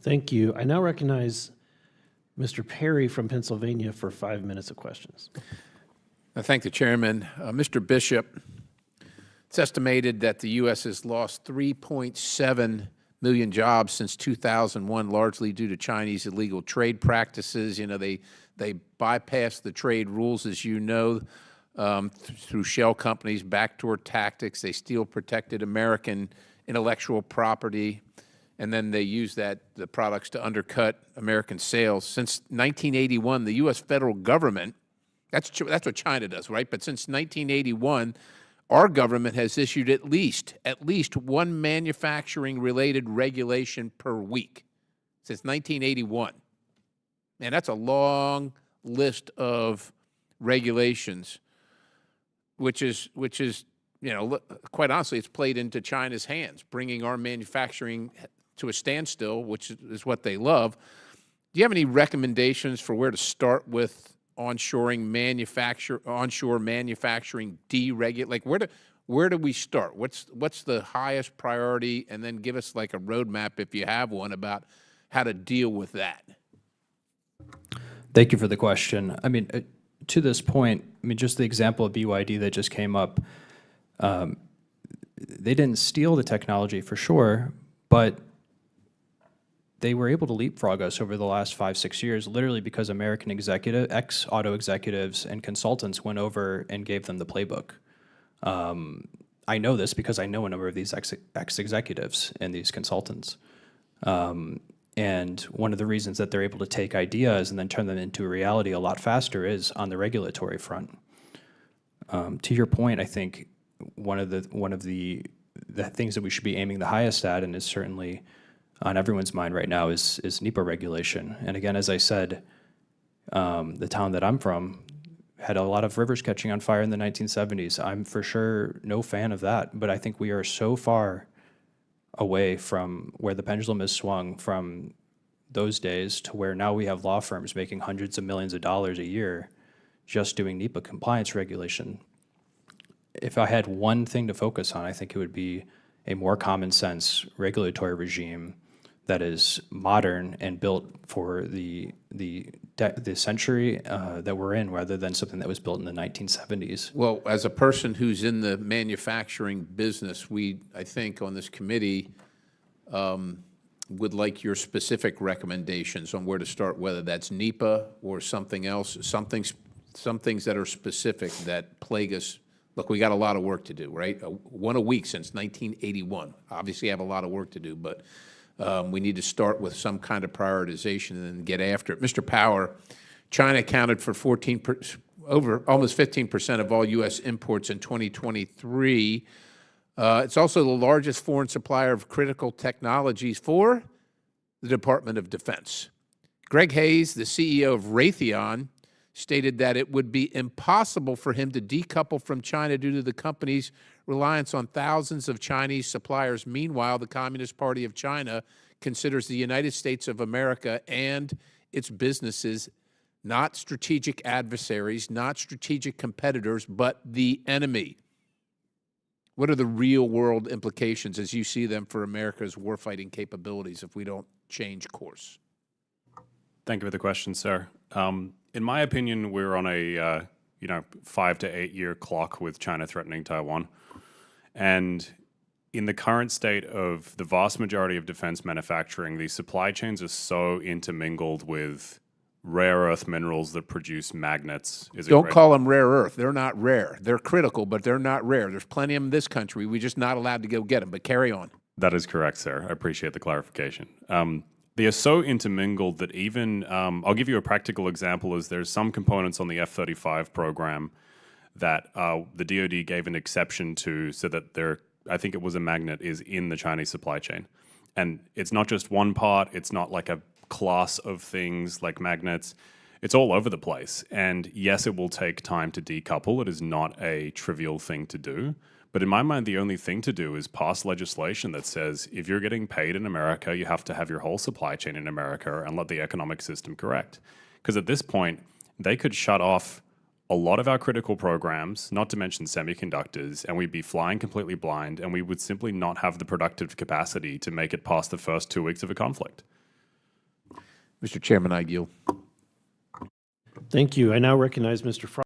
Thank you. I now recognize Mr. Perry from Pennsylvania for 5 minutes of questions. I thank the chairman. Mr. Bishop, it's estimated that the U.S. has lost 3.7 million jobs since 2001, largely due to Chinese illegal trade practices. You know, they bypass the trade rules, as you know, through shell companies, backdoor tactics. They steal protected American intellectual property, and then they use the products to undercut American sales. Since 1981, the U.S. federal government, that's what China does, right? But since 1981, our government has issued at least one manufacturing-related regulation per week since 1981. Man, that's a long list of regulations, which is, you know, quite honestly, it's played into China's hands, bringing our manufacturing to a standstill, which is what they love. Do you have any recommendations for where to start with onshore manufacturing deregulate? Like, where do we start? What's the highest priority? And then give us like a roadmap, if you have one, about how to deal with that. Thank you for the question. I mean, to this point, I mean, just the example of BYD that just came up, they didn't steal the technology for sure, but they were able to leapfrog us over the last 5-6 years, literally because American ex-auto executives and consultants went over and gave them the playbook. I know this because I know a number of these ex-executives and these consultants. And one of the reasons that they're able to take ideas and then turn them into a reality a lot faster is on the regulatory front. To your point, I think one of the things that we should be aiming the highest at, and is certainly on everyone's mind right now, is NEPA regulation. And again, as I said, the town that I'm from had a lot of rivers catching on fire in the 1970s. I'm for sure no fan of that, but I think we are so far away from where the pendulum has swung from those days to where now we have law firms making hundreds of millions of dollars a year just doing NEPA compliance regulation. If I had one thing to focus on, I think it would be a more common sense regulatory regime that is modern and built for the century that we're in, rather than something that was built in the 1970s. Well, as a person who's in the manufacturing business, I think on this committee would like your specific recommendations on where to start, whether that's NEPA or something else, some things that are specific that plague us. Look, we got a lot of work to do, right? One a week since 1981. Obviously, have a lot of work to do, but we need to start with some kind of prioritization and then get after it. Mr. Power, China accounted for almost 15% of all U.S. imports in 2023. It's also the largest foreign supplier of critical technologies for the Department of Defense. Greg Hayes, the CEO of Raytheon, stated that it would be impossible for him to decouple from China due to the company's reliance on thousands of Chinese suppliers. Meanwhile, the Communist Party of China considers the United States of America and its businesses not strategic adversaries, not strategic competitors, but the enemy. What are the real-world implications as you see them for America's warfighting capabilities if we don't change course? Thank you for the question, sir. In my opinion, we're on a 5 to 8 year clock with China threatening Taiwan. And in the current state of the vast majority of defense manufacturing, these supply chains are so intermingled with rare earth minerals that produce magnets. Don't call them rare earth. They're not rare. They're critical, but they're not rare. There's plenty of them in this country. We're just not allowed to go get them, but carry on. That is correct, sir. I appreciate the clarification. They are so intermingled that even, I'll give you a practical example, is there's some components on the F-35 program that the DoD gave an exception to so that I think it was a magnet, is in the Chinese supply chain. And it's not just one part, it's not like a class of things like magnets, it's all over the place. And yes, it will take time to decouple. It is not a trivial thing to do. But in my mind, the only thing to do is pass legislation that says if you're getting paid in America, you have to have your whole supply chain in America and let the economic system correct. Because at this point, they could shut off a lot of our critical programs, not to mention semiconductors, and we'd be flying completely blind, and we would simply not have the productive capacity to make it past the first 2 weeks of a conflict. Mr. Chairman, I yield. Thank you. I now recognize Mr. Frost.